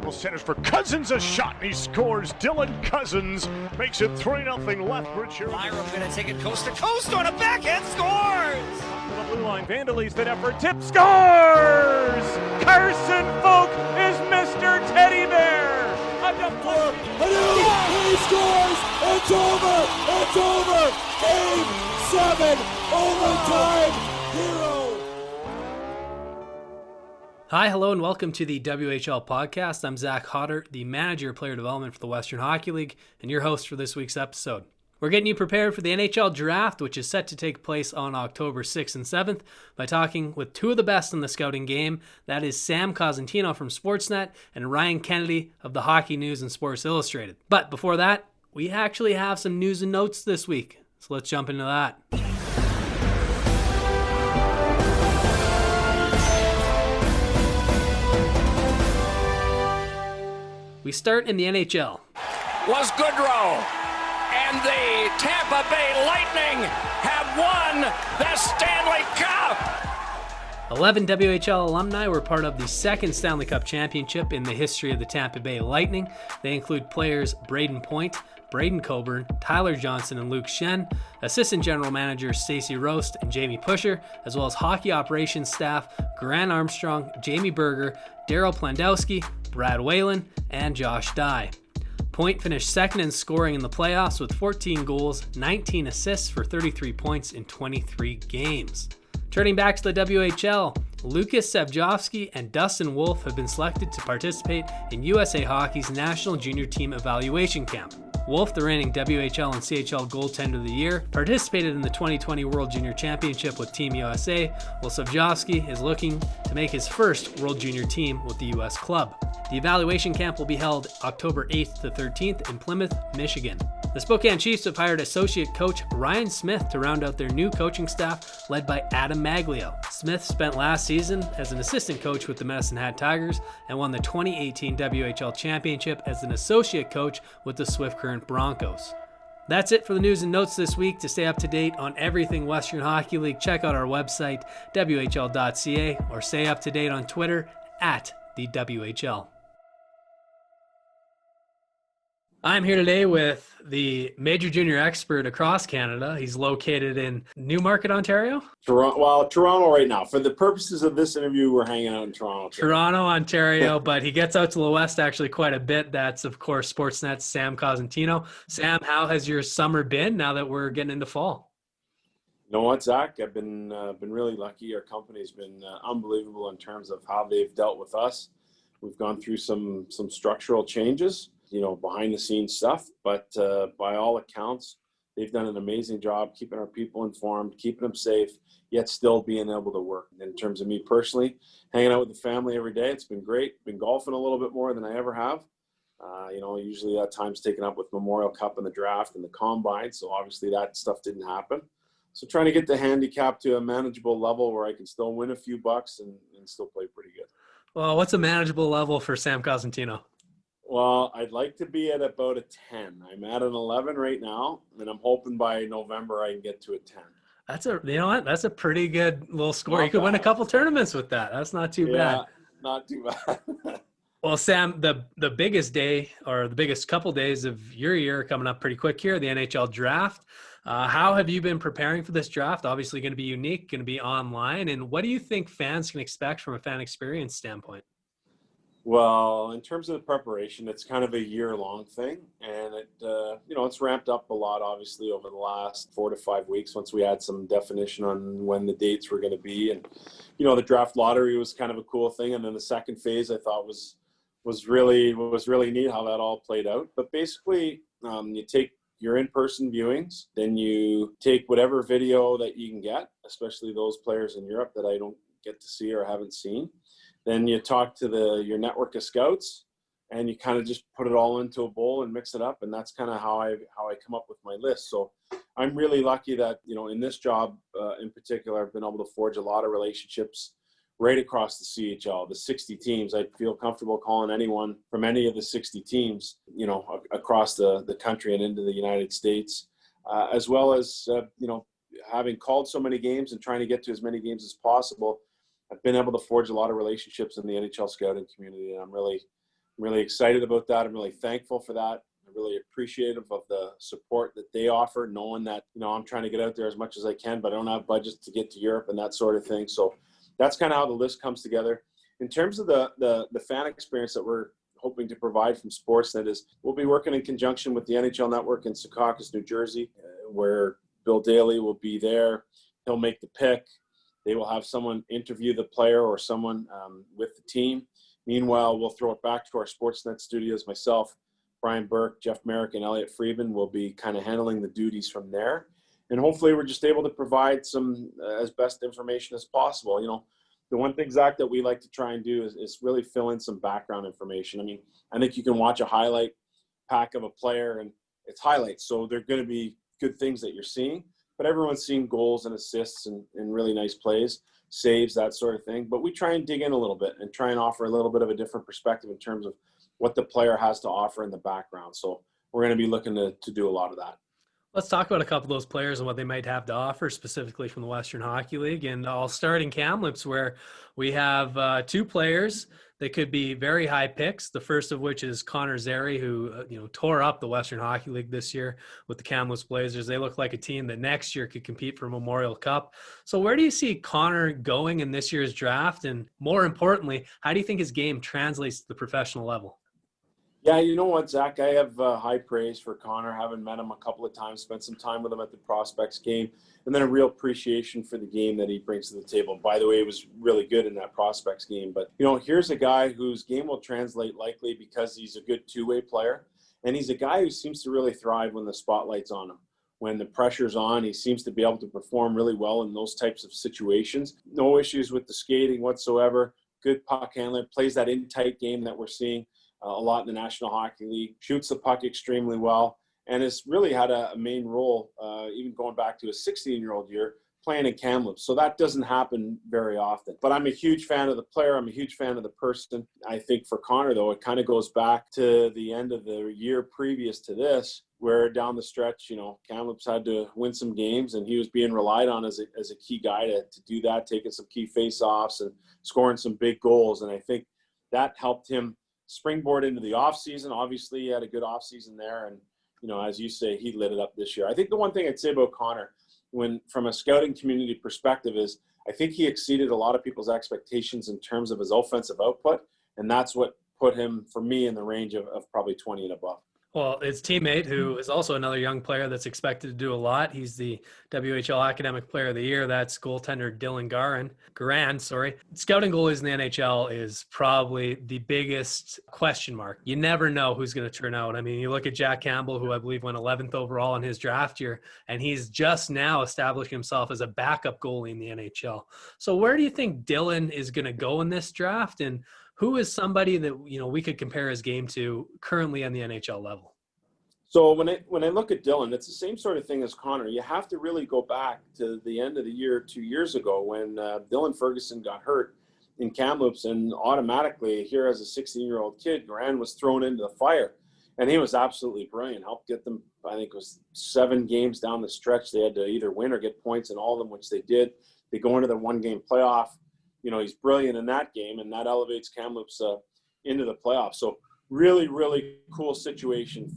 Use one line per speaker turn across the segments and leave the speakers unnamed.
Circle centers for Cousins, a shot, and he scores. Dylan Cousins makes it 3-0 Lethbridge.
Lyram going to take it coast to coast on a backhand, scores!
To the blue line, Vandalese that effort, tip, scores! Carson Folk is Mr. Teddy Bear! A deflection.
He scores! It's over! It's over! Game 7, overtime, hero!
Hi, hello, and welcome to the WHL Podcast. I'm Zach Hodder, the Manager of Player Development for the Western Hockey League, and your host for this week's episode. We're getting you prepared for the NHL Draft, which is set to take place on October 6th and 7th, by talking with two of the best in the scouting game. That is Sam Cosentino from Sportsnet and Ryan Kennedy of the Hockey News and Sports Illustrated. But before that, we actually have some news and notes this week, so let's jump into that. We start in the NHL.
Was Goodrow, and the Tampa Bay Lightning have won the Stanley Cup!
11 WHL alumni were part of the second Stanley Cup championship in the history of the Tampa Bay Lightning. They include players Braden Point, Braden Coburn, Tyler Johnson, and Luke Shen, assistant general managers Stacey Roast and Jamie Pusher, as well as hockey operations staff Grant Armstrong, Jamie Berger, Daryl Plandowski, Brad Whalen, and Josh Dye. Point finished second in scoring in the playoffs with 14 goals, 19 assists for 33 points in 23 games. Turning back to the WHL, Lukas Sevjovsky and Dustin Wolf have been selected to participate in USA Hockey's National Junior Team Evaluation Camp. Wolf, the reigning WHL and CHL goaltender of the year, participated in the 2020 World Junior Championship with Team USA, while Sevjovsky is looking to make his first World Junior team with the US club. The evaluation camp will be held October 8th to 13th in Plymouth, Michigan. The Spokane Chiefs have hired associate coach Ryan Smith to round out their new coaching staff, led by Adam Maglio. Smith spent last season as an assistant coach with the Medicine Hat Tigers and won the 2018 WHL Championship as an associate coach with the Swift Current Broncos. That's it for the news and notes this week. To stay up to date on everything Western Hockey League, check out our website, whl.ca, or stay up to date on Twitter at the WHL. I'm here today with the major junior expert across Canada. He's located in Newmarket, Ontario.
Toronto right now. For the purposes of this interview, we're hanging out in Toronto.
Toronto, Ontario, but he gets out to the west actually quite a bit. That's, of course, Sportsnet's Sam Cosentino. Sam, how has your summer been now that we're getting into fall?
You know what, Zach? I've been really lucky. Our company's been unbelievable in terms of how they've dealt with us. We've gone through some structural changes, behind the scenes stuff, but by all accounts, they've done an amazing job keeping our people informed, keeping them safe, yet still being able to work. In terms of me personally, hanging out with the family every day, it's been great. Been golfing a little bit more than I ever have. Usually that time's taken up with Memorial Cup and the draft and the combine, so obviously that stuff didn't happen. So trying to get the handicap to a manageable level where I can still win a few bucks and still play pretty good.
Well, what's a manageable level for Sam Cosentino?
Well, I'd like to be at about a 10. I'm at an 11 right now, and I'm hoping by November I can get to a 10.
That's a pretty good little score.
Not
you could
bad.
win a couple tournaments with that. That's not too bad.
Not too bad.
Well, Sam, the biggest day or the biggest couple days of your year are coming up pretty quick here, the NHL Draft. How have you been preparing for this draft? Obviously going to be unique, going to be online. And what do you think fans can expect from a fan experience standpoint?
Well, in terms of the preparation, it's kind of a year-long thing, and it's ramped up a lot, obviously, over the last 4 to 5 weeks once we had some definition on when the dates were going to be. And the draft lottery was kind of a cool thing, and then the second phase I thought was really neat how that all played out. But basically, you take your in-person viewings, then you take whatever video that you can get, especially those players in Europe that I don't get to see or haven't seen. Then you talk to your network of scouts, and you kind of just put it all into a bowl and mix it up, and that's kind of how I come up with my list. So I'm really lucky that in this job in particular, I've been able to forge a lot of relationships right across the CHL, the 60 teams. I feel comfortable calling anyone from any of the 60 teams, across the country and into the United States, as well as having called so many games and trying to get to as many games as possible. I've been able to forge a lot of relationships in the NHL scouting community, and I'm really, really excited about that. I'm really thankful for that. I'm really appreciative of the support that they offer, knowing that, I'm trying to get out there as much as I can, but I don't have budgets to get to Europe and that sort of thing. So that's kind of how the list comes together. In terms of the fan experience that we're hoping to provide from Sportsnet is we'll be working in conjunction with the NHL Network in Secaucus, New Jersey, where Bill Daly will be there. He'll make the pick. They will have someone interview the player or someone with the team. Meanwhile, we'll throw it back to our Sportsnet studios. Myself, Brian Burke, Jeff Merrick, and Elliot Friedman will be kind of handling the duties from there. And hopefully we're just able to provide some as best information as possible. The one thing, Zach, that we like to try and do is really fill in some background information. I mean, I think you can watch a highlight pack of a player and it's highlights. So they're going to be good things that you're seeing, but everyone's seeing goals and assists and really nice plays, saves, that sort of thing. But we try and dig in a little bit and try and offer a little bit of a different perspective in terms of what the player has to offer in the background. So we're going to be looking to do a lot of that.
Let's talk about a couple of those players and what they might have to offer specifically from the Western Hockey League. And I'll start in Kamloops, where we have two players that could be very high picks. The first of which is Conor Zerry, who tore up the Western Hockey League this year with the Kamloops Blazers. They look like a team that next year could compete for Memorial Cup. So where do you see Conor going in this year's draft? And more importantly, how do you think his game translates to the professional level?
Yeah, you know what, Zach? I have high praise for Conor, having met him a couple of times, spent some time with him at the Prospects game, and then a real appreciation for the game that he brings to the table. By the way, he was really good in that Prospects game. But, here's a guy whose game will translate likely because he's a good two-way player, and he's a guy who seems to really thrive when the spotlight's on him. When the pressure's on, he seems to be able to perform really well in those types of situations. No issues with the skating whatsoever. Good puck handler, plays that in-tight game that we're seeing a lot in the National Hockey League, shoots the puck extremely well, and has really had a main role, even going back to his 16-year-old year, playing in Kamloops. So that doesn't happen very often. But I'm a huge fan of the player. I'm a huge fan of the person. I think for Conor, though, it kind of goes back to the end of the year previous to this, where down the stretch, Kamloops had to win some games, and he was being relied on as a key guy to do that, taking some key face-offs and scoring some big goals. And I think that helped him springboard into the offseason. Obviously, he had a good offseason there. And, as you say, he lit it up this year. I think the one thing I'd say about Conor, from a scouting community perspective, is I think he exceeded a lot of people's expectations in terms of his offensive output. And that's what put him, for me, in the range of probably 20 and above.
Well, his teammate, who is also another young player that's expected to do a lot. He's the WHL Academic Player of the Year. That's goaltender Dylan Garand. Scouting goalies in the NHL is probably the biggest question mark. You never know who's going to turn out. I mean, you look at Jack Campbell, who I believe went 11th overall in his draft year, and he's just now establishing himself as a backup goalie in the NHL. So where do you think Dylan is going to go in this draft? And who is somebody that, we could compare his game to currently on the NHL level?
So when I look at Dylan, it's the same sort of thing as Conor. You have to really go back to the end of the year 2 years ago when Dylan Ferguson got hurt in Kamloops, and automatically here as a 16-year-old kid, Garand was thrown into the fire, and he was absolutely brilliant. Helped get them, I think it was 7 games down the stretch. They had to either win or get points in all of them, which they did. They go into the one-game playoff. He's brilliant in that game, and that elevates Kamloops into the playoffs. So really, really cool situation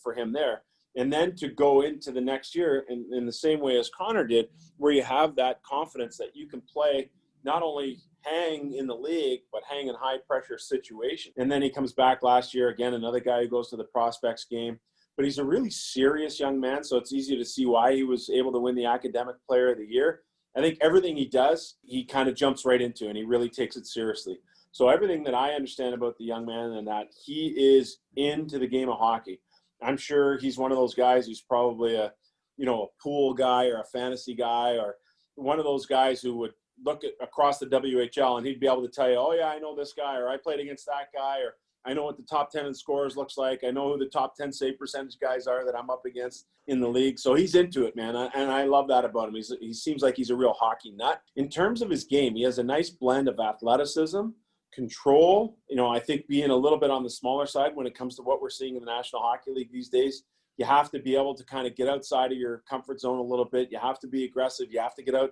for him there. And then to go into the next year in the same way as Conor did, where you have that confidence that you can play, not only hang in the league, but hang in high-pressure situations. And then he comes back last year, again, another guy who goes to the Prospects game. But he's a really serious young man, so it's easy to see why he was able to win the Academic Player of the Year. I think everything he does, he kind of jumps right into, and he really takes it seriously. So everything that I understand about the young man and that he is into the game of hockey. I'm sure he's one of those guys who's probably a pool guy or a fantasy guy, or one of those guys who would look across the WHL and he'd be able to tell you, oh yeah, I know this guy, or I played against that guy, or I know what the top 10 in scores looks like. I know who the top 10 save percentage guys are that I'm up against in the league. So he's into it, man. And I love that about him. He seems like he's a real hockey nut. In terms of his game, he has a nice blend of athleticism, control, I think being a little bit on the smaller side when it comes to what we're seeing in the National Hockey League these days. You have to be able to kind of get outside of your comfort zone a little bit. You have to be aggressive. You have to get out,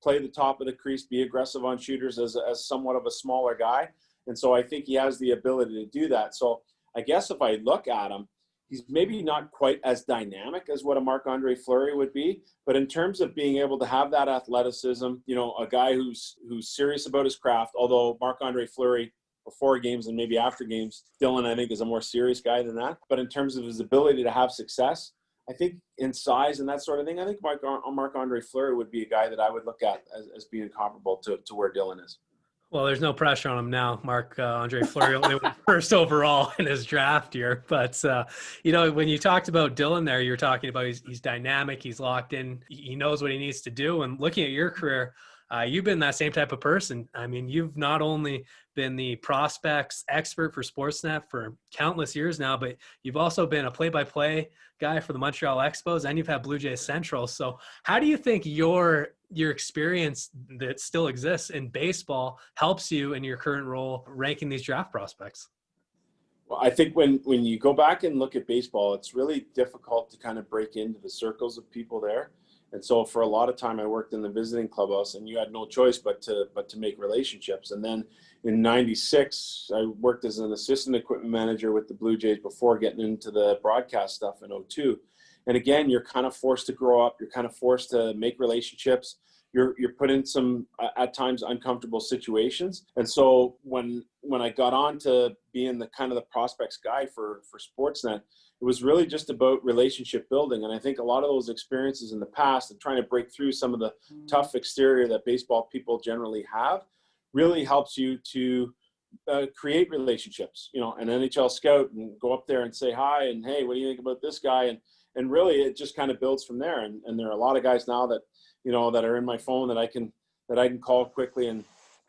play the top of the crease, be aggressive on shooters as somewhat of a smaller guy. And so I think he has the ability to do that. So I guess if I look at him, he's maybe not quite as dynamic as what a Marc-Andre Fleury would be, but in terms of being able to have that athleticism, you know, a guy who's serious about his craft, although Marc-Andre Fleury before games and maybe after games, Dylan, I think, is a more serious guy than that. But in terms of his ability to have success, I think in size and that sort of thing, I think Marc-Andre Fleury would be a guy that I would look at as being comparable to where Dylan is.
Well, there's no pressure on him now. Marc-Andre Fleury only went first overall in his draft year. But, you know, when you talked about Dylan there, you were talking about he's dynamic, he's locked in, he knows what he needs to do. And looking at your career, you've been that same type of person. I mean, you've not only been the prospects expert for Sportsnet for countless years now, but you've also been a play-by-play guy for the Montreal Expos, and you've had Blue Jays Central. So how do you think your experience that still exists in baseball helps you in your current role ranking these draft prospects?
Well, I think when you go back and look at baseball, it's really difficult to kind of break into the circles of people there. And so for a lot of time, I worked in the visiting clubhouse, and you had no choice but to make relationships. And then in '96, I worked as an assistant equipment manager with the Blue Jays before getting into the broadcast stuff in '02. And again, you're kind of forced to grow up. You're kind of forced to make relationships. You're put in some, at times, uncomfortable situations. And so when I got on to being the kind of the prospects guy for Sportsnet, it was really just about relationship building. And I think a lot of those experiences in the past and trying to break through some of the tough exterior that baseball people generally have really helps you to create relationships, you know, an NHL scout, and go up there and say hi and, hey, what do you think about this guy? And really it just kind of builds from there. And there are a lot of guys now that, you know, that are in my phone that I can call quickly. And,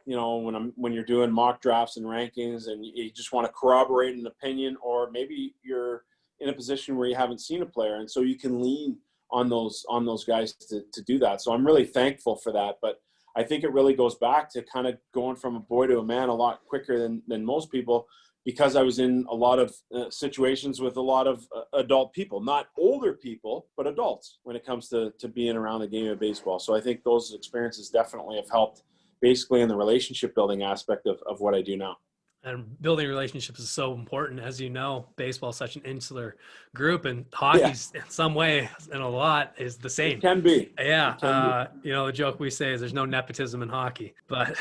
you know, when you're doing mock drafts and rankings and you just want to corroborate an opinion, or maybe you're in a position where you haven't seen a player, and so you can lean on those guys to do that. So I'm really thankful for that. But I think it really goes back to kind of going from a boy to a man a lot quicker than most people, because I was in a lot of situations with a lot of adult people, not older people, but adults when it comes to being around the game of baseball. So I think those experiences definitely have helped basically in the relationship building aspect of what I do now.
And building relationships is so important. As you know, baseball is such an insular group, and hockey's in some way and a lot is the same.
It can be.
Yeah. You know, the joke we say is there's no nepotism in hockey. But,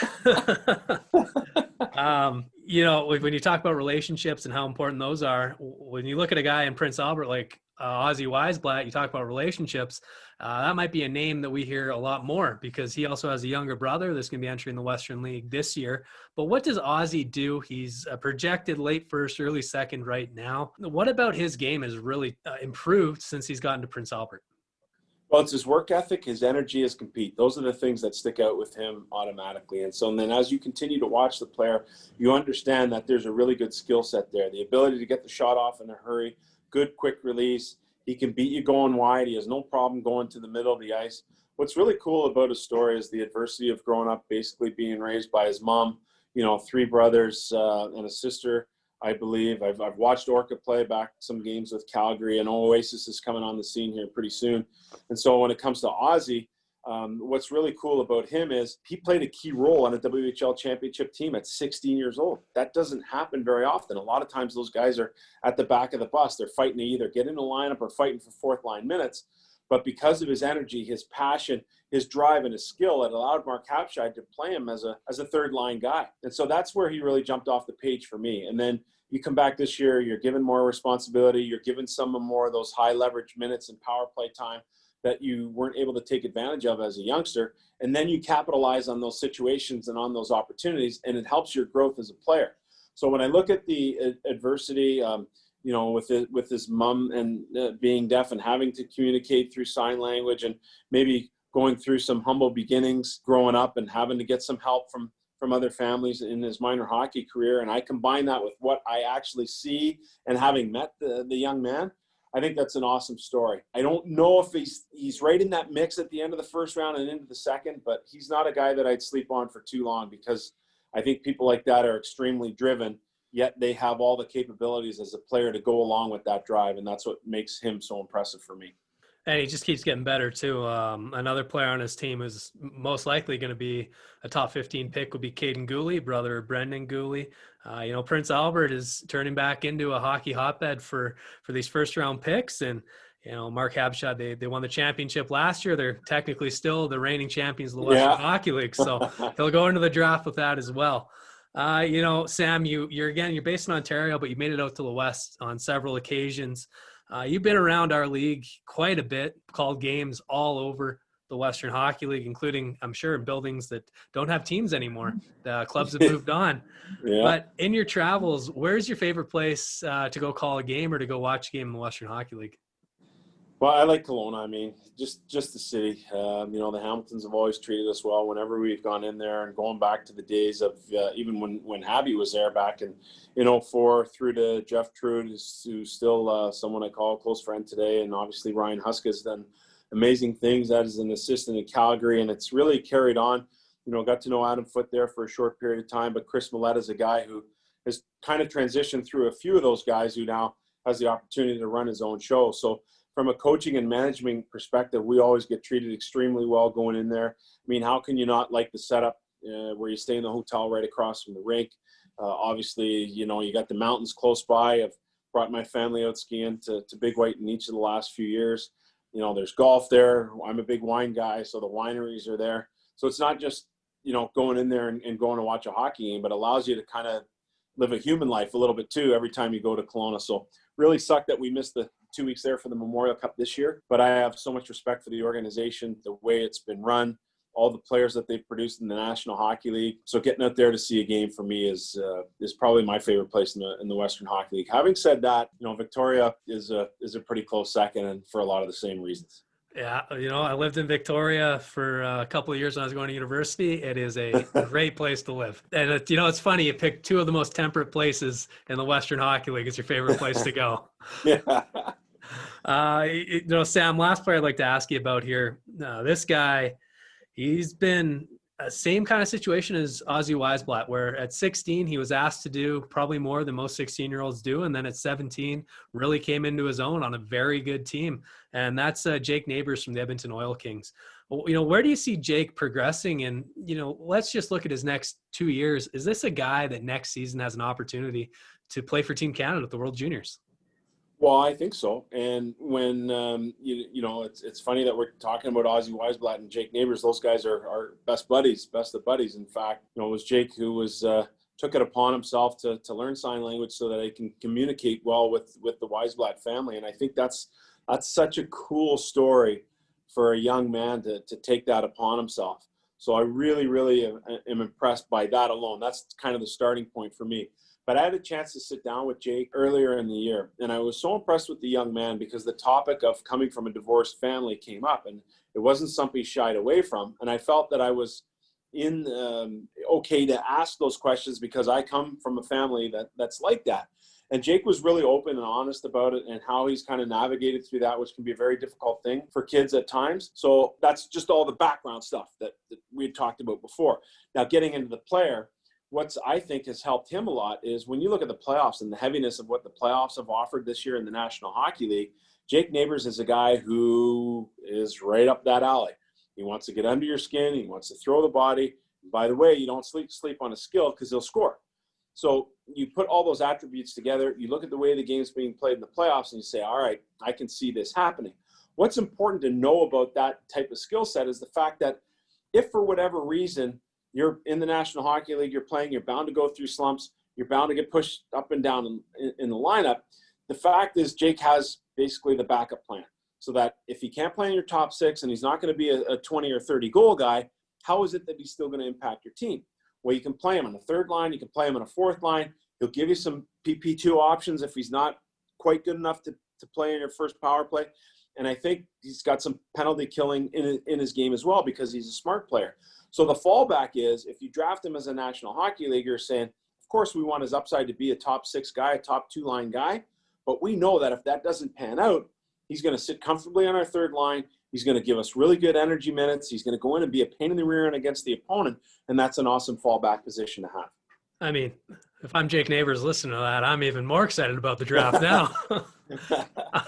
you know, when you talk about relationships and how important those are, when you look at a guy in Prince Albert like Ozzy Weisblatt, you talk about relationships, that might be a name that we hear a lot more, because he also has a younger brother that's going to be entering the Western League this year. But what does Ozzy do? He's projected late first, early second right now. What about his game has really improved since he's gotten to Prince Albert?
Well, it's his work ethic, his energy, his compete. Those are the things that stick out with him automatically. And so and then as you continue to watch the player, you understand that there's a really good skill set there. The ability to get the shot off in a hurry, good quick release. He can beat you going wide. He has no problem going to the middle of the ice. What's really cool about his story is the adversity of growing up, basically being raised by his mom, you know, 3 brothers and a sister, I believe. I've watched Orca play back some games with Calgary, and Oasis is coming on the scene here pretty soon. And so when it comes to Ozzy, what's really cool about him is he played a key role on a WHL championship team at 16 years old. That doesn't happen very often. A lot of times those guys are at the back of the bus. They're fighting to either get in the lineup or fighting for fourth line minutes. But because of his energy, his passion, his drive, and his skill, it allowed Mark Hapshide to play him as a third line guy. And so that's where he really jumped off the page for me. And then you come back this year, you're given more responsibility. You're given some more of those high leverage minutes and power play time that you weren't able to take advantage of as a youngster. And then you capitalize on those situations and on those opportunities, and it helps your growth as a player. So when I look at the adversity, you know, with his mom and being deaf and having to communicate through sign language, and maybe going through some humble beginnings growing up and having to get some help from other families in his minor hockey career, and I combine that with what I actually see and having met the young man, I think that's an awesome story. I don't know if he's right in that mix at the end of the first round and into the second, but he's not a guy that I'd sleep on for too long, because I think people like that are extremely driven, yet they have all the capabilities as a player to go along with that drive, and that's what makes him so impressive for me.
And he just keeps getting better too. Another player on his team is most likely going to be a top 15 pick would be Caden Gooley, brother of Brendan Gooley. Prince Albert is turning back into a hockey hotbed for these first round picks. And, Mark Habshad, they won the championship last year. They're technically still the reigning champions of the Western Hockey League. So he'll go into the draft with that as well. Sam, you're based in Ontario, but you made it out to the West on several occasions. You've been around our league quite a bit, called games all over the Western Hockey League, including, I'm sure, in buildings that don't have teams anymore. The clubs have moved on. Yeah. But in your travels, where's your favorite place to go call a game or to go watch a game in the Western Hockey League?
Well, I like Kelowna. I mean, just the city. The Hamiltons have always treated us well whenever we've gone in there, and going back to the days of even when Habby was there back in 2004 through to Jeff Trude, who's still someone I call a close friend today, and obviously Ryan Husk has done amazing things as an assistant in Calgary, and it's really carried on. Got to know Adam Foote there for a short period of time, but Chris Millette is a guy who has kind of transitioned through a few of those guys who now has the opportunity to run his own show. So from a coaching and management perspective, we always get treated extremely well going in there. I mean, how can you not like the setup where you stay in the hotel right across from the rink? Obviously, you got the mountains close by. I've brought my family out skiing to Big White in each of the last few years. There's golf there. I'm a big wine guy, so the wineries are there. So it's not just, going in there and going to watch a hockey game, but allows you to kind of live a human life a little bit too every time you go to Kelowna. So really sucked that we missed the 2 weeks there for the Memorial Cup this year, but I have so much respect for the organization, the way it's been run, all the players that they've produced in the National Hockey League. So getting out there to see a game for me is probably my favorite place in the Western Hockey League. Having said that, Victoria is a pretty close second, and for a lot of the same reasons.
Yeah, I lived in Victoria for a couple of years when I was going to university. It is a great place to live. And, it's funny, you picked two of the most temperate places in the Western Hockey League as your favorite place to go.
Yeah.
Sam, last player I'd like to ask you about here. This guy, he's been same kind of situation as Ozzy Weisblatt, where at 16, he was asked to do probably more than most 16-year-olds do. And then at 17, really came into his own on a very good team. And that's Jake Neighbors from the Edmonton Oil Kings. Where do you see Jake progressing? And, let's just look at his next 2 years. Is this a guy that next season has an opportunity to play for Team Canada at the World Juniors?
Well, I think so. And when, it's funny that we're talking about Ozzy Weisblatt and Jake Neighbors. Those guys are best of buddies. In fact, it was Jake who took it upon himself to learn sign language so that he can communicate well with the Weisblatt family. And I think that's such a cool story for a young man to take that upon himself. So I really, really am impressed by that alone. That's kind of the starting point for me. But I had a chance to sit down with Jake earlier in the year, and I was so impressed with the young man because the topic of coming from a divorced family came up, and it wasn't something he shied away from. And I felt that I was okay to ask those questions because I come from a family that's like that. And Jake was really open and honest about it and how he's kind of navigated through that, which can be a very difficult thing for kids at times. So that's just all the background stuff that we had talked about before. Now, getting into the player, what I think has helped him a lot is when you look at the playoffs and the heaviness of what the playoffs have offered this year in the National Hockey League, Jake Neighbors is a guy who is right up that alley. He wants to get under your skin. He wants to throw the body. By the way, you don't sleep on a skill because he'll score. So you put all those attributes together. You look at the way the game's being played in the playoffs and you say, all right, I can see this happening. What's important to know about that type of skill set is the fact that if for whatever reason you're in the National Hockey League, you're playing, you're bound to go through slumps, you're bound to get pushed up and down in the lineup. The fact is Jake has basically the backup plan so that if he can't play in your top six and he's not going to be a 20 or 30 goal guy, how is it that he's still going to impact your team? Well, you can play him on the third line. You can play him on a fourth line. He'll give you some PP2 options if he's not quite good enough to play in your first power play. And I think he's got some penalty killing in his game as well because he's a smart player. So the fallback is if you draft him as a National Hockey League, you're saying, of course, we want his upside to be a top six guy, a top two line guy. But we know that if that doesn't pan out, he's going to sit comfortably on our third line. He's going to give us really good energy minutes. He's going to go in and be a pain in the rear end against the opponent. And that's an awesome fallback position to have.
I mean, if I'm Jake Neighbors listening to that, I'm even more excited about the draft now.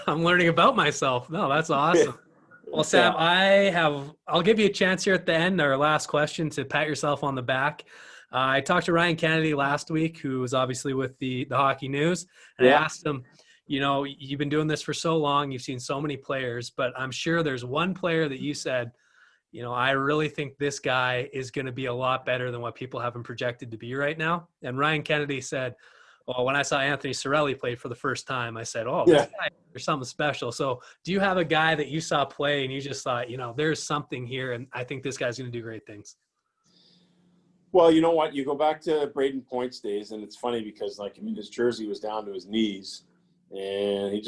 I'm learning about myself. No, that's awesome. Well, Sam, I'll give you a chance here at the end, our last question, to pat yourself on the back. I talked to Ryan Kennedy last week, who was obviously with the Hockey News, and I asked him, you've been doing this for so long, you've seen so many players, but I'm sure there's one player that you said, I really think this guy is going to be a lot better than what people have him projected to be right now. And Ryan Kennedy said, well, when I saw Anthony Cirelli play for the first time, I said, this guy, there's something special. So do you have a guy that you saw play and you just thought, there's something here, and I think this guy's going to do great things?
Well, you know what? You go back to Braden Point's days, and it's funny because, his jersey was down to his knees, and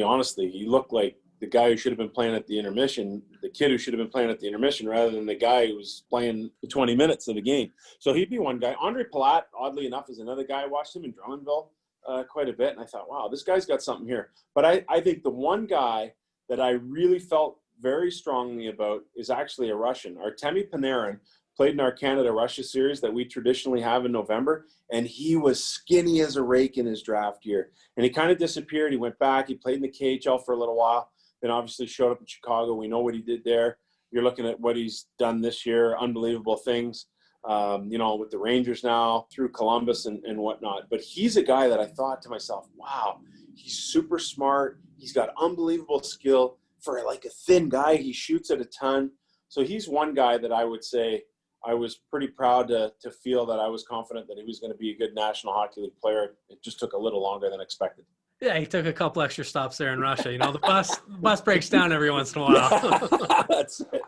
honestly, he looked like the guy who should have been playing at the intermission, the kid who should have been playing at the intermission, rather than the guy who was playing the 20 minutes of the game. So he'd be one guy. Andre Palat, oddly enough, is another guy. I watched him in Drummondville quite a bit, and I thought, wow, this guy's got something here. But I think the one guy that I really felt very strongly about is actually a Russian. Artemi Panarin played in our Canada-Russia series that we traditionally have in November, and he was skinny as a rake in his draft year. And he kind of disappeared. He went back. He played in the KHL for a little while. Then obviously showed up in Chicago. We know what he did there. You're looking at what he's done this year, unbelievable things, with the Rangers now, through Columbus and whatnot. But he's a guy that I thought to myself, wow, he's super smart. He's got unbelievable skill. For a thin guy, he shoots at a ton. So he's one guy that I would say I was pretty proud to feel that I was confident that he was going to be a good National Hockey League player. It just took a little longer than expected.
Yeah, he took a couple extra stops there in Russia. The bus breaks down every once in a while.
That's it.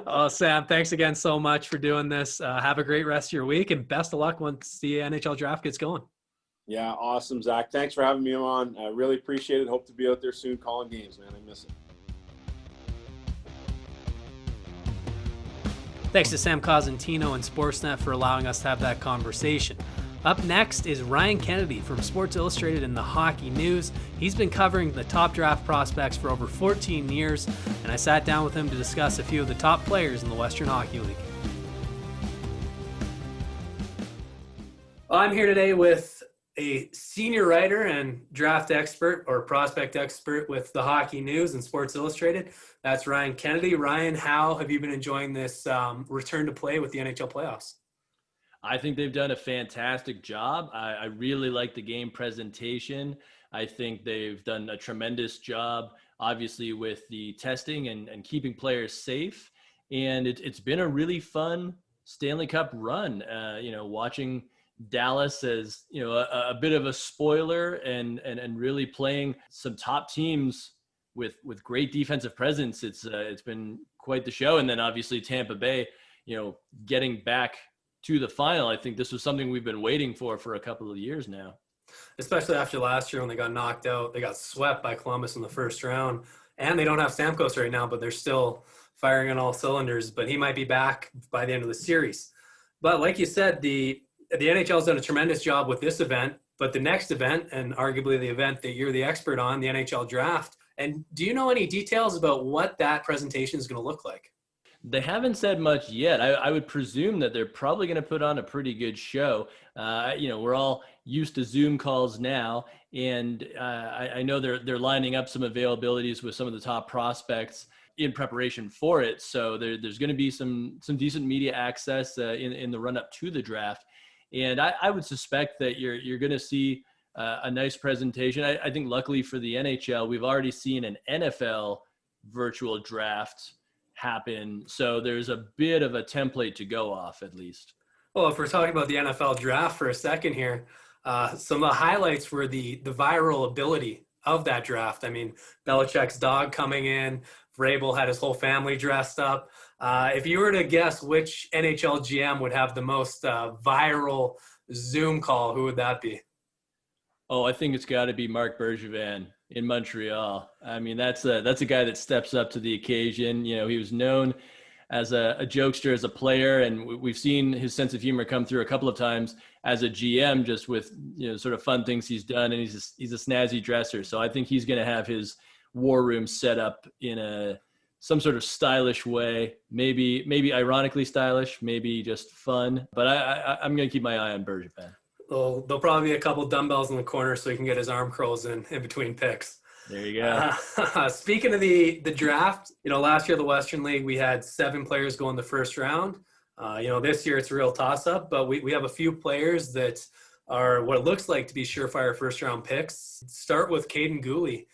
Oh, Sam, thanks again so much for doing this. Have a great rest of your week, and best of luck once the NHL draft gets going.
Yeah, awesome, Zach. Thanks for having me on. I really appreciate it. Hope to be out there soon calling games, man. I miss it.
Thanks to Sam Cosentino and Sportsnet for allowing us to have that conversation. Up next is Ryan Kennedy from Sports Illustrated and the Hockey News. He's been covering the top draft prospects for over 14 years, and I sat down with him to discuss a few of the top players in the Western Hockey League. Well, I'm here today with a senior writer and draft expert or prospect expert with the Hockey News and Sports Illustrated. That's Ryan Kennedy. Ryan, how have you been enjoying this return to play with the NHL playoffs?
I think they've done a fantastic job. I really like the game presentation. I think they've done a tremendous job, obviously, with the testing and keeping players safe. And it's been a really fun Stanley Cup run. Watching Dallas as, a bit of a spoiler and really playing some top teams with great defensive presence. It's been quite the show. And then obviously Tampa Bay, getting back to the final. I think this was something we've been waiting for a couple of years now.
Especially after last year when they got knocked out. They got swept by Columbus in the first round. And they don't have Stamkos right now, but they're still firing on all cylinders. But he might be back by the end of the series. But like you said, the NHL has done a tremendous job with this event. But the next event, and arguably the event that you're the expert on, the NHL Draft. And do you know any details about what that presentation is going to look like?
They haven't said much yet. I would presume that they're probably going to put on a pretty good show. We're all used to Zoom calls now, and I know they're lining up some availabilities with some of the top prospects in preparation for it. So there's going to be some decent media access in the run up to the draft, and I would suspect that you're going to see a nice presentation. I think luckily for the NHL, we've already seen an NFL virtual draft happen. So there's a bit of a template to go off, at least.
Well, if we're talking about the NFL draft for a second here, some of the highlights were the viral ability of that draft. I mean, Belichick's dog coming in, Vrabel had his whole family dressed up. If you were to guess which NHL GM would have the most viral Zoom call, who would that be?
Oh, I think it's got to be Marc Bergevin in Montreal. I mean, that's a guy that steps up to the occasion. He was known as a jokester, as a player, and we've seen his sense of humor come through a couple of times as a GM, just with sort of fun things he's done, and he's a snazzy dresser. So I think he's going to have his war room set up in some sort of stylish way, maybe ironically stylish, maybe just fun. But I'm going to keep my eye on Bergevin.
There'll probably be a couple dumbbells in the corner so he can get his arm curls in between picks.
There you go.
Speaking of the draft, last year the Western League, we had 7 players go in the first round. This year it's a real toss-up, but we have a few players that are what it looks like to be surefire first-round picks. Start with Caden Gooley.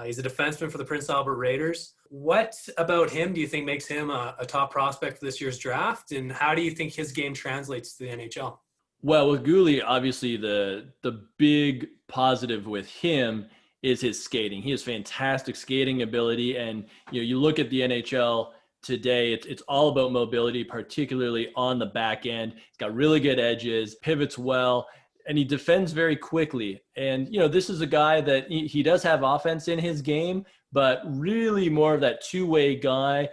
He's a defenseman for the Prince Albert Raiders. What about him do you think makes him a top prospect for this year's draft, and how do you think his game translates to the NHL?
Well, with Gooley, obviously the big positive with him is his skating. He has fantastic skating ability, and you look at the NHL today, it's all about mobility, particularly on the back end. He's got really good edges, pivots well, and he defends very quickly. And, this is a guy that he does have offense in his game, but really more of that two-way guy.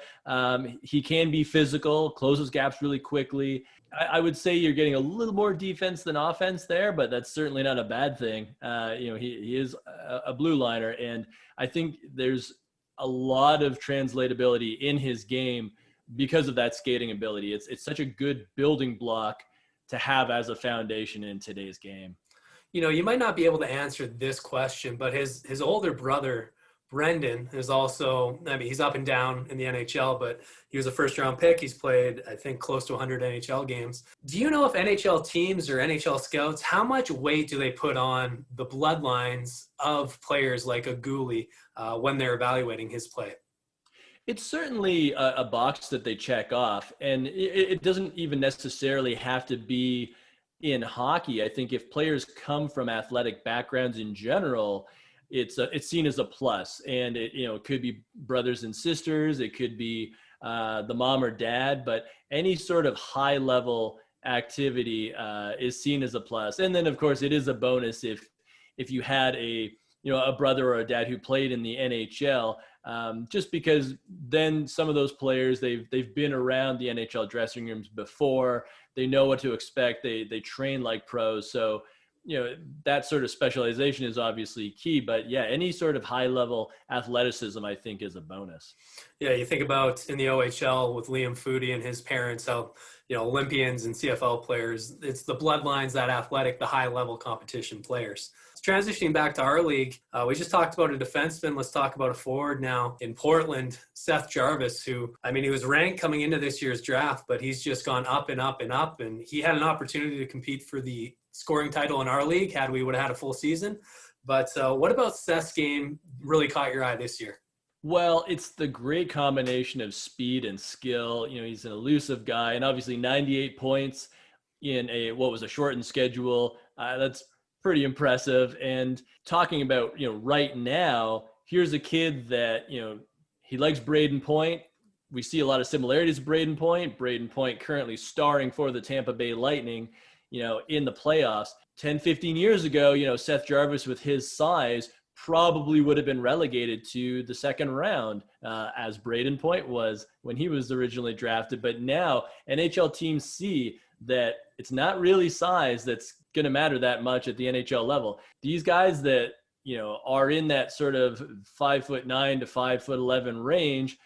He can be physical, closes gaps really quickly. I would say you're getting a little more defense than offense there, but that's certainly not a bad thing. He is a blue liner, and I think there's a lot of translatability in his game because of that skating ability. It's such a good building block to have as a foundation in today's game.
You might not be able to answer this question, but his older brother, Brendan, is also, he's up and down in the NHL, but he was a first-round pick. He's played, I think, close to 100 NHL games. Do you know if NHL teams or NHL scouts, how much weight do they put on the bloodlines of players like a Gooley when they're evaluating his play?
It's certainly a box that they check off, and it doesn't even necessarily have to be in hockey. I think if players come from athletic backgrounds in general, it's seen as a plus, and it could be brothers and sisters, it could be the mom or dad, but any sort of high level activity is seen as a plus. And then of course it is a bonus if you had a brother or a dad who played in the NHL, just because then some of those players, they've been around the NHL dressing rooms before, they know what to expect, they train like pros. So that sort of specialization is obviously key, but any sort of high level athleticism, I think, is a bonus.
Yeah. You think about in the OHL with Liam Foodie and his parents, how, Olympians and CFL players, it's the bloodlines, that athletic, the high level competition players. Transitioning back to our league, we just talked about a defenseman. Let's talk about a forward now in Portland, Seth Jarvis, who, he was ranked coming into this year's draft, but he's just gone up and up and up. And he had an opportunity to compete for the scoring title in our league had we would have had a full season. But what about Seth's game really caught your eye this year?
Well, it's the great combination of speed and skill. He's an elusive guy, and obviously 98 points in what was a shortened schedule. That's pretty impressive. And talking about, right now, here's a kid that, he likes Braden Point. We see a lot of similarities with Braden Point. Braden Point currently starring for the Tampa Bay Lightning, in the playoffs. 10, 15 years ago, Seth Jarvis with his size probably would have been relegated to the second round, as Braden Point was when he was originally drafted. But now NHL teams see that it's not really size that's going to matter that much at the NHL level. These guys that, are in that sort of 5'9" to 5'11" range.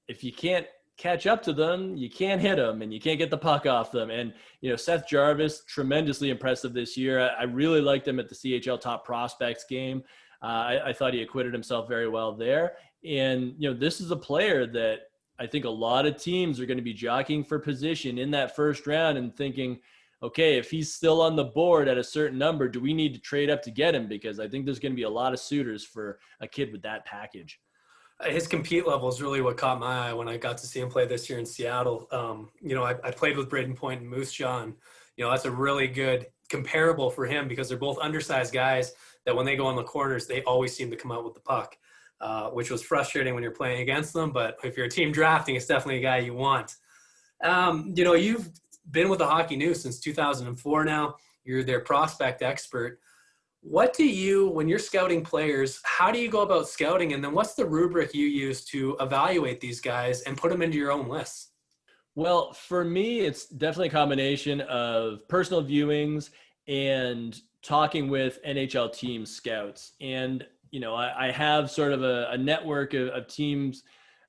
If you can't catch up to them, you can't hit them and you can't get the puck off them. And, Seth Jarvis, tremendously impressive this year. I really liked him at the CHL Top Prospects game. I thought he acquitted himself very well there. And, this is a player that I think a lot of teams are going to be jockeying for position in that first round and thinking, okay, if he's still on the board at a certain number, do we need to trade up to get him? Because I think there's going to be a lot of suitors for a kid with that package.
His compete level is really what caught my eye when I got to see him play this year in Seattle. I played with Braden Point and Moose Jaw, and, that's a really good comparable for him because they're both undersized guys that when they go on the corners, they always seem to come out with the puck, which was frustrating when you're playing against them. But if you're a team drafting, it's definitely a guy you want. You've been with the Hockey News since 2004 now. You're their prospect expert. What do you, when you're scouting players, how do you go about scouting? And then what's the rubric you use to evaluate these guys and put them into your own lists?
Well, for me, it's definitely a combination of personal viewings and talking with NHL team scouts. And, I have sort of a network of teams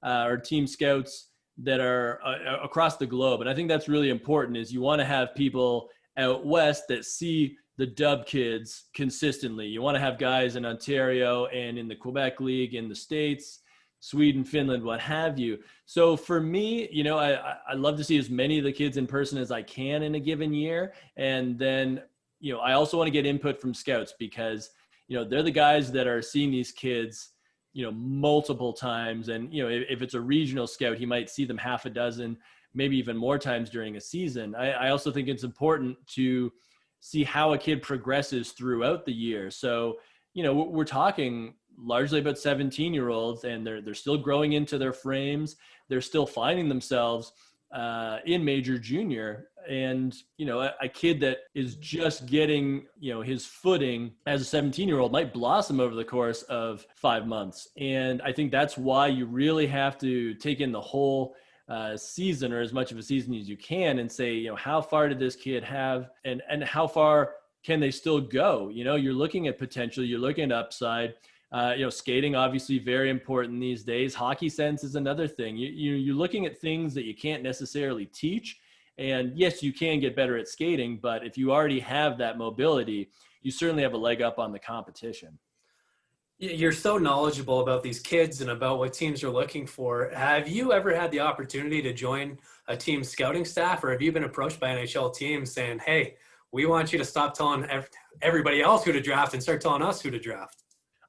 or team scouts that are across the globe. And I think that's really important is you want to have people out west that see the dub kids consistently. You want to have guys in Ontario and in the Quebec League in the States, Sweden, Finland, what have you. So for me, I love to see as many of the kids in person as I can in a given year. And then, I also want to get input from scouts because, they're the guys that are seeing these kids, multiple times. And, if it's a regional scout, he might see them half a dozen, maybe even more times during a season. I also think it's important to see how a kid progresses throughout the year. So, we're talking largely about 17-year-olds, and they're still growing into their frames. They're still finding themselves in major junior. And, a kid that is just getting, his footing as a 17-year-old might blossom over the course of 5 months. And I think that's why you really have to take in the whole season, or as much of a season as you can, and say, how far did this kid have, and how far can they still go? You're looking at potential, you're looking at upside. Skating obviously very important these days. Hockey sense is another thing. You're looking at things that you can't necessarily teach. And yes, you can get better at skating, but if you already have that mobility, you certainly have a leg up on the competition.
You're so knowledgeable about these kids and about what teams are looking for. Have you ever had the opportunity to join a team's scouting staff, or have you been approached by NHL teams saying, hey, we want you to stop telling everybody else who to draft and start telling us who to draft?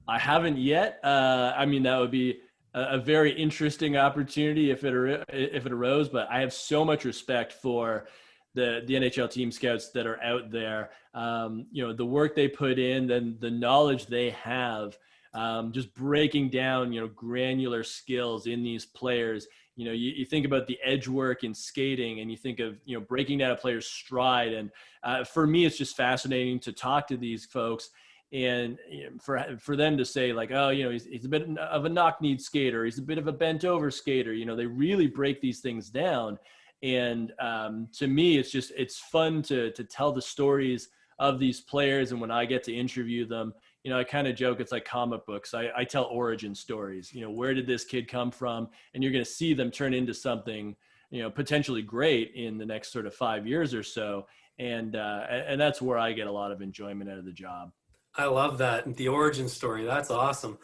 I haven't yet. That would be a very interesting opportunity if it arose, but I have so much respect for the NHL team scouts that are out there. The work they put in, then the knowledge they have, just breaking down, granular skills in these players. You think about the edge work in skating, and you think of, breaking down a player's stride. And for me, it's just fascinating to talk to these folks. And for them to say like, oh, he's a bit of a knock-kneed skater, he's a bit of a bent-over skater, they really break these things down. And to me, it's fun to tell the stories of these players. And when I get to interview them, I kind of joke, it's like comic books. I tell origin stories. Where did this kid come from? And you're going to see them turn into something, potentially great in the next sort of 5 years or so. And that's where I get a lot of enjoyment out of the job.
I love that. The origin story. That's awesome.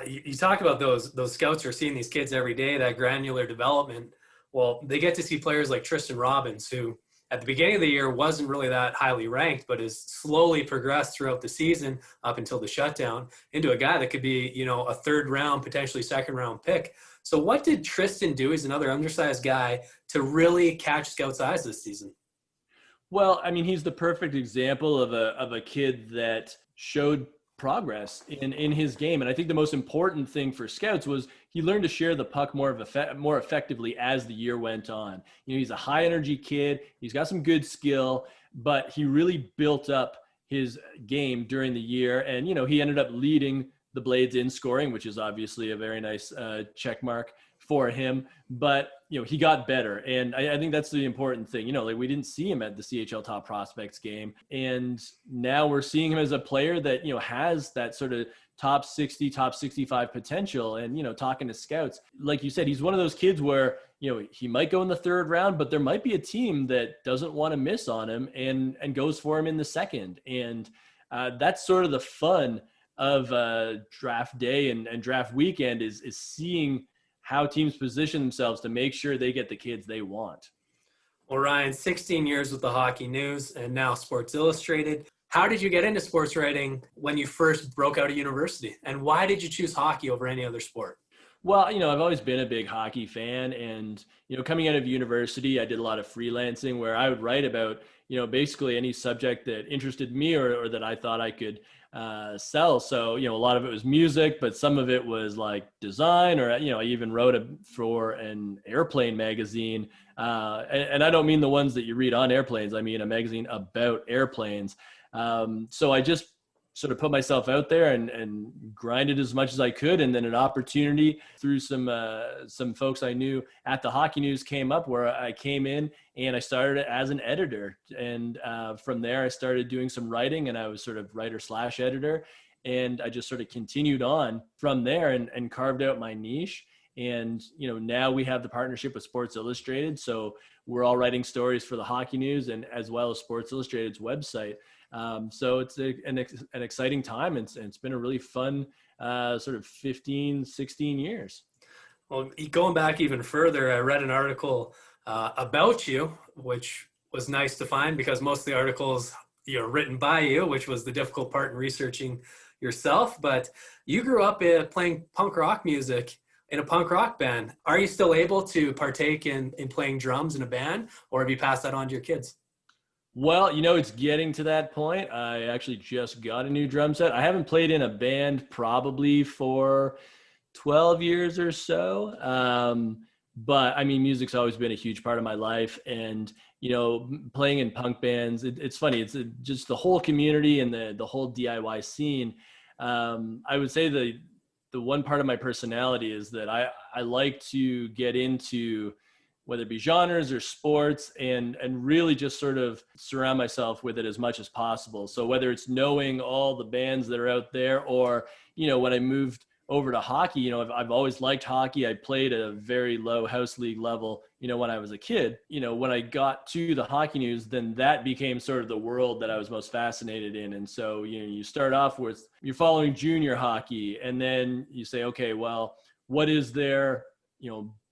You talk about those scouts are seeing these kids every day, that granular development. Well, they get to see players like Tristan Robbins, who at the beginning of the year wasn't really that highly ranked, but has slowly progressed throughout the season up until the shutdown into a guy that could be, a third round, potentially second round pick. So what did Tristan do? He's another undersized guy to really catch scouts' eyes this season.
Well, he's the perfect example of a kid that showed progress in his game. And I think the most important thing for scouts was he learned to share the puck more effectively as the year went on. He's a high energy kid. He's got some good skill, but he really built up his game during the year. And, he ended up leading the Blades in scoring, which is obviously a very nice check mark for him. But, he got better. And I think that's the important thing. We didn't see him at the CHL Top Prospects game. And now we're seeing him as a player that, has that sort of top 60, top 65 potential. And, talking to scouts, like you said, he's one of those kids where, he might go in the third round, but there might be a team that doesn't want to miss on him and goes for him in the second. And that's sort of the fun of draft day and draft weekend is seeing how teams position themselves to make sure they get the kids they want.
Well, Ryan, 16 years with the Hockey News and now Sports Illustrated. How did you get into sports writing when you first broke out of university? And why did you choose hockey over any other sport?
Well, I've always been a big hockey fan. And, coming out of university, I did a lot of freelancing where I would write about, basically any subject that interested me or that I thought I could sell. So, a lot of it was music, but some of it was like design, or, I even wrote for an airplane magazine. And I don't mean the ones that you read on airplanes. I mean a magazine about airplanes. So I just sort of put myself out there and grinded as much as I could. And then an opportunity through some folks I knew at the Hockey News came up where I came in and I started as an editor. And from there, I started doing some writing, and I was sort of writer/editor. And I just sort of continued on from there and carved out my niche. And, now we have the partnership with Sports Illustrated. So we're all writing stories for the Hockey News and as well as Sports Illustrated's website. So it's an exciting time. And it's been a really fun sort of 15, 16 years.
Well, going back even further, I read an article about you, which was nice to find because most of the articles are written by you, which was the difficult part in researching yourself. But you grew up playing punk rock music in a punk rock band. Are you still able to partake in playing drums in a band, or have you passed that on to your kids?
Well, it's getting to that point. I actually just got a new drum set. I haven't played in a band probably for 12 years or so. But I mean, music's always been a huge part of my life. And, playing in punk bands, it's funny. It's just the whole community and the whole DIY scene. I would say the one part of my personality is that I like to get into whether it be genres or sports and really just sort of surround myself with it as much as possible. So whether it's knowing all the bands that are out there or, when I moved over to hockey, I've always liked hockey. I played at a very low house league level, when I was a kid. When I got to the Hockey News, then that became sort of the world that I was most fascinated in. And so, you start off with, you're following junior hockey, and then you say, okay, well, what is there,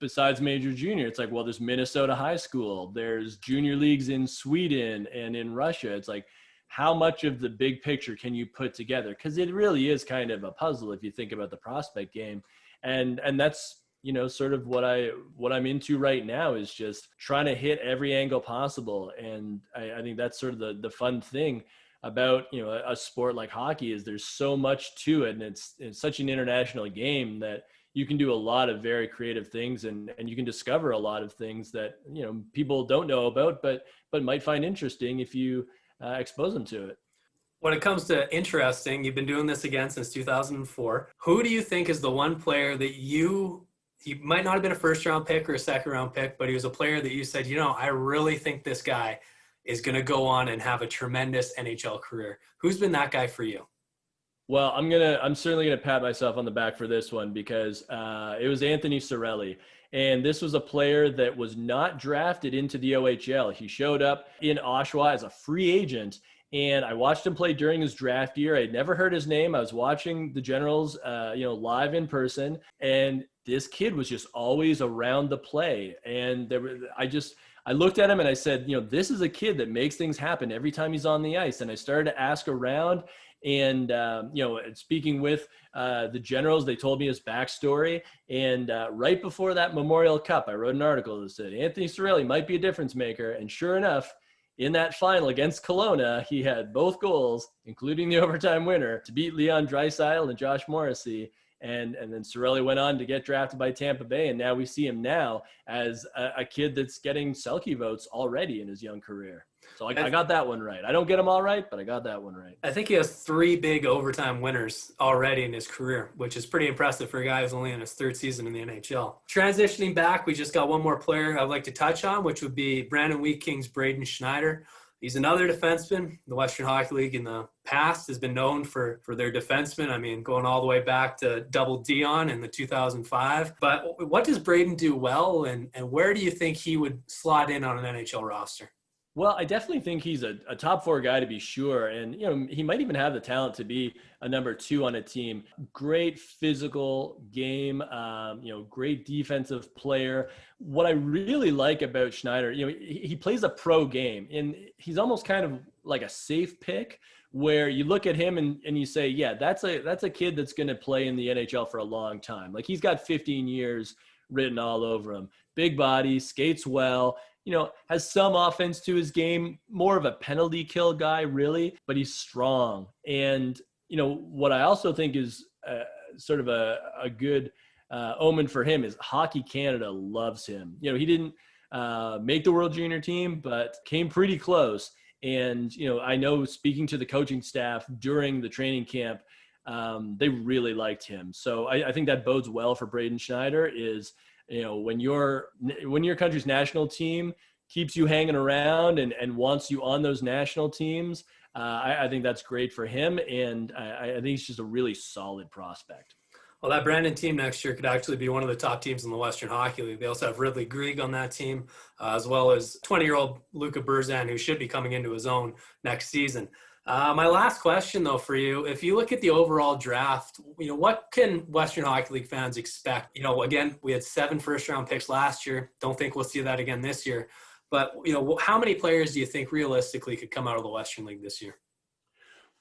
besides major junior? It's like, well, there's Minnesota high school, there's junior leagues in Sweden and in Russia. It's like, how much of the big picture can you put together? Because it really is kind of a puzzle if you think about the prospect game. And that's, sort of what I'm into right now is just trying to hit every angle possible. And I think that's sort of the fun thing about, a sport like hockey is there's so much to it. And it's such an international game that you can do a lot of very creative things and you can discover a lot of things that, people don't know about, but might find interesting if you expose them to it.
When it comes to interesting, you've been doing this again since 2004. Who do you think is the one player that you might not have been a first round pick or a second round pick, but he was a player that you said, I really think this guy is going to go on and have a tremendous NHL career? Who's been that guy for you?
Well, I'm certainly going to pat myself on the back for this one because it was Anthony Cirelli. And this was a player that was not drafted into the OHL. He showed up in Oshawa as a free agent, and I watched him play during his draft year. I'd never heard his name. I was watching the Generals, live in person, and this kid was just always around the play. And I looked at him and I said, this is a kid that makes things happen every time he's on the ice. And I started to ask around. And, speaking with the Generals, they told me his backstory. And right before that Memorial Cup, I wrote an article that said Anthony Cirelli might be a difference maker. And sure enough, in that final against Kelowna, he had both goals, including the overtime winner, to beat Leon Draisaitl and Josh Morrissey. And then Cirelli went on to get drafted by Tampa Bay. And now we see him now as a kid that's getting Selke votes already in his young career. So I got that one right. I don't get them all right, but I got that one right.
I think he has 3 big overtime winners already in his career, which is pretty impressive for a guy who's only in his 3rd season in the NHL. Transitioning back, we just got one more player I'd like to touch on, which would be Brandon Wheat Kings' Braden Schneider. He's another defenseman. The Western Hockey League in the past has been known for their defensemen. I mean, going all the way back to Double Dion in the 2005. But what does Braden do well, and where do you think he would slot in on an NHL roster?
Well, I definitely think he's a top 4 guy to be sure. And, he might even have the talent to be a number 2 on a team. Great physical game, great defensive player. What I really like about Schneider, he plays a pro game, and he's almost kind of like a safe pick where you look at him and you say, yeah, that's a kid that's going to play in the NHL for a long time. Like, he's got 15 years written all over him. Big body, skates well, has some offense to his game, more of a penalty kill guy, really, but he's strong. And, what I also think is sort of a good omen for him is Hockey Canada loves him. He didn't make the World Junior team, but came pretty close. And, I know speaking to the coaching staff during the training camp, they really liked him. So I think that bodes well for Braden Schneider is, when your country's national team keeps you hanging around and wants you on those national teams, I think that's great for him. And I think he's just a really solid prospect.
Well, that Brandon team next year could actually be one of the top teams in the Western Hockey League. They also have Ridley Grieg on that team, as well as 20-year-old Luka Burzan, who should be coming into his own next season. My last question, though, for you, if you look at the overall draft, what can Western Hockey League fans expect? Again, we had 7 first-round picks last year. Don't think we'll see that again this year. But, how many players do you think realistically could come out of the Western League this year?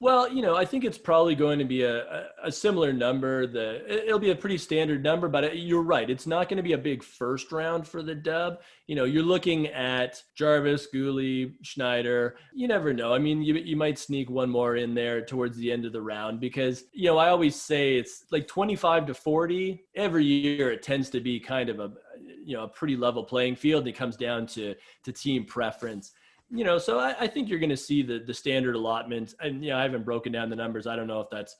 Well, I think it's probably going to be a similar number. It'll be a pretty standard number, but you're right. It's not going to be a big first round for the dub. You're looking at Jarvis, Gooley, Schneider. You never know. I mean, you might sneak one more in there towards the end of the round because, I always say it's like 25 to 40. Every year it tends to be kind of a pretty level playing field. It comes down to team preference. So I think you're going to see the standard allotment. And, I haven't broken down the numbers. I don't know if that's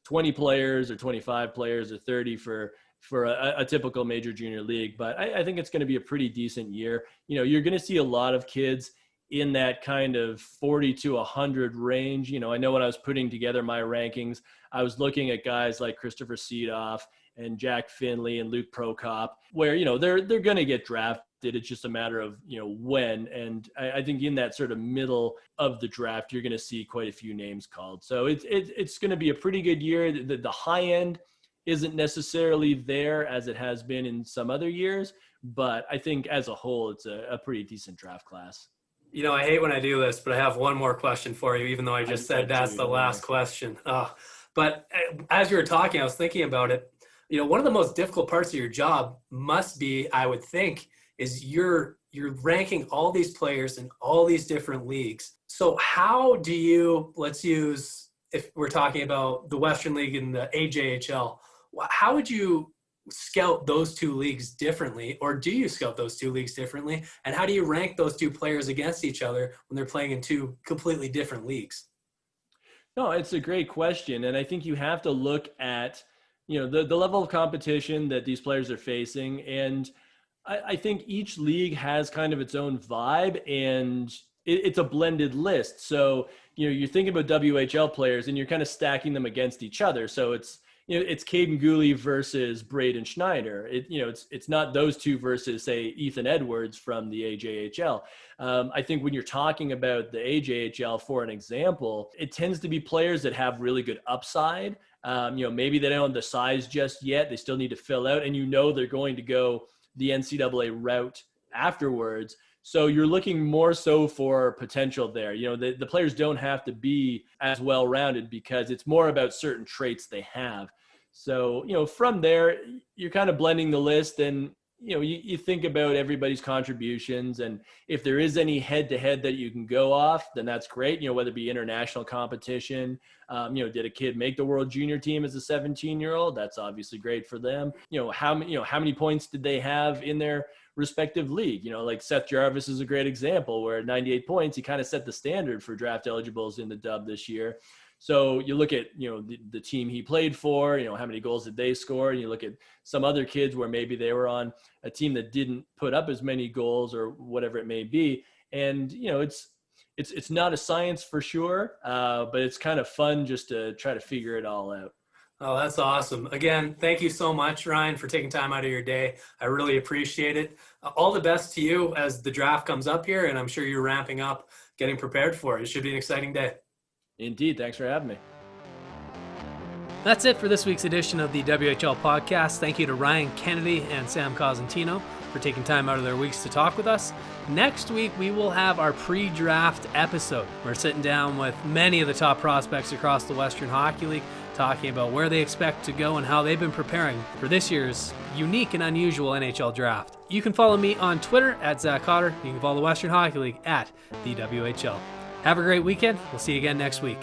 20 players or 25 players or 30 for a typical major junior league. But I think it's going to be a pretty decent year. You're going to see a lot of kids in that kind of 40 to 100 range. I know when I was putting together my rankings, I was looking at guys like Christopher Seedoff and Jack Finley and Luke Prokop, where, they're going to get drafted. It's just a matter of, when. And I think in that sort of middle of the draft, you're going to see quite a few names called. So it's going to be a pretty good year. The high end isn't necessarily there as it has been in some other years, but I think as a whole, it's a pretty decent draft class.
I hate when I do this, but I have one more question for you, even though I just said that's the last question. But as you were talking, I was thinking about it. One of the most difficult parts of your job must be, I would think, is you're ranking all these players in all these different leagues. So how do you, let's use, if we're talking about the Western League and the AJHL, how would you scout those two leagues differently, or do you scout those two leagues differently? And how do you rank those two players against each other when they're playing in two completely different leagues?
No, it's a great question. And I think you have to look at, the level of competition that these players are facing. And I think each league has kind of its own vibe, and it's a blended list. So, you're thinking about WHL players and you're kind of stacking them against each other. So it's Caden Gooley versus Braden Schneider. It's not those two versus, say, Ethan Edwards from the AJHL. I think when you're talking about the AJHL, for an example, it tends to be players that have really good upside. Maybe they don't have the size just yet. They still need to fill out, and they're going to go the NCAA route afterwards. So you're looking more so for potential there. The players don't have to be as well-rounded because it's more about certain traits they have. So, from there, you're kind of blending the list, and, you think about everybody's contributions. And if there is any head-to-head that you can go off, then that's great. Whether it be international competition, did a kid make the World Junior team as a 17-year-old? That's obviously great for them. How many points did they have in their respective league? Like Seth Jarvis is a great example, where at 98 points, he kind of set the standard for draft eligibles in the dub this year. So you look at, the team he played for, how many goals did they score? And you look at some other kids where maybe they were on a team that didn't put up as many goals or whatever it may be. And, it's not a science for sure, but it's kind of fun just to try to figure it all out.
Oh, that's awesome. Again, thank you so much, Ryan, for taking time out of your day. I really appreciate it. All the best to you as the draft comes up here, and I'm sure you're ramping up, getting prepared for it. It should be an exciting day.
Indeed. Thanks for having me.
That's it for this week's edition of the WHL Podcast. Thank you to Ryan Kennedy and Sam Cosentino for taking time out of their weeks to talk with us. Next week, we will have our pre-draft episode. We're sitting down with many of the top prospects across the Western Hockey League, talking about where they expect to go and how they've been preparing for this year's unique and unusual NHL Draft. You can follow me on Twitter at Zach Cotter. You can follow the Western Hockey League at the WHL. Have a great weekend. We'll see you again next week.